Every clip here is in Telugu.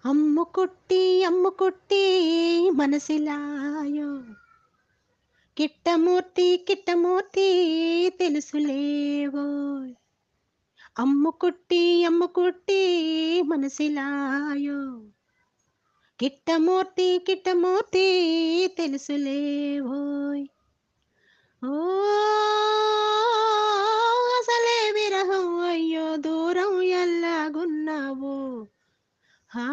అమ్ము కొట్టి మనసిలాయో కిట్టమూర్తి తెలుసులేవోయ్ అమ్ము కొట్టి మనసిలాయో కిట్టమూర్తి తెలుసులేవోయ్ ఓ అసలే విరహం అయ్యో దూరం ఎల్లాగున్నావో హా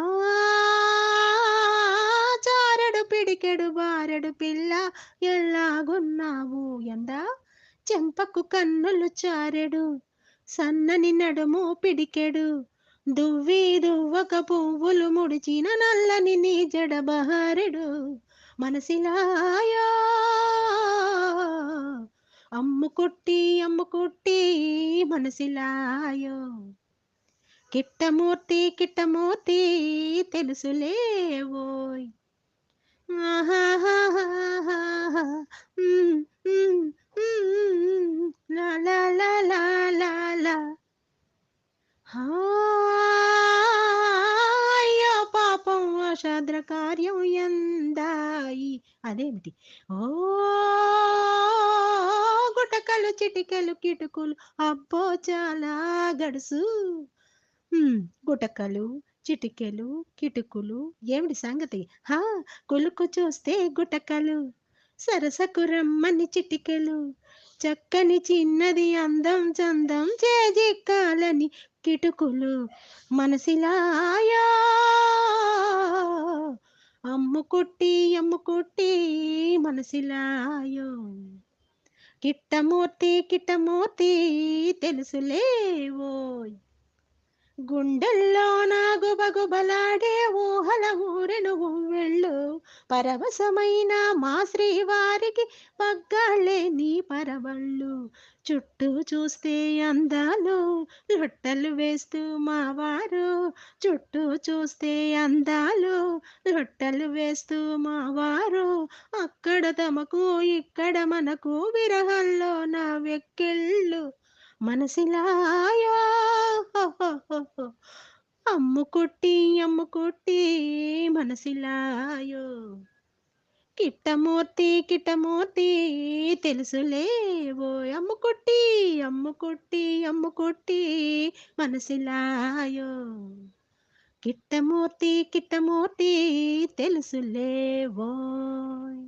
చారెడు పిడికెడు బారెడు పిల్ల ఎల్లాగున్నావు ఎందా చెంపకు కన్నులు చారెడు సన్నని నడుము పిడికెడు దువ్వక పువ్వులు ముడిచిన నల్లని నీ జడ బహారెడు మనసిలాయో అమ్ము కొట్టి మనసిలాయో కిట్టమూర్తి తెలుసులేవోయ్ ఆహాహాహాహా. హ్మ్, హ్మ్, హ్మ్. లా లా లా లా లా లా. హా, అయ్యో పాపం అషాద్ర కార్యం ఎందాయి అదేమిటి ఓ గుటకలు చిటికెలు కిటుకులు అబ్బో చాలా గడుసు హ్మ్. గుటకలు, చిటికెలు, కిటుకులు ఏమిటి సంగతి? హా! కులుకు చూస్తే గుటకలు, సరసకు రమ్మని చిటికెలు, చక్కని చిన్నది అందం చందం చేజిక్కాలని కిటుకులు, మనసిలాయో అమ్ము కొట్టి మనసిలాయో కిట్టమూర్తి తెలుసులేవోయ్ గుండెల్లోన గుబగుబలాడే ఊహల ఊరెను వెళ్ళు పరవశమైన మా శ్రీవారికి పగ్గాళ్ళే నీ పరవళ్ళు చుట్టూ చూస్తే అందాలు లొట్టలు వేస్తూ మావారు చుట్టూ చూస్తే అందాలు లొట్టలు వేస్తూ మావారు అక్కడ తమకు ఇక్కడ మనకు విరహంలో నా వెక్కిళ్ళు మనసిలాయో అమ్ము కొట్టి మనసిలాయో కిట్టమూర్తి తెలుసులేవోయ్ అమ్ము కొట్టి మనసిలాయో కిట్టమూర్తి తెలుసులేవోయ్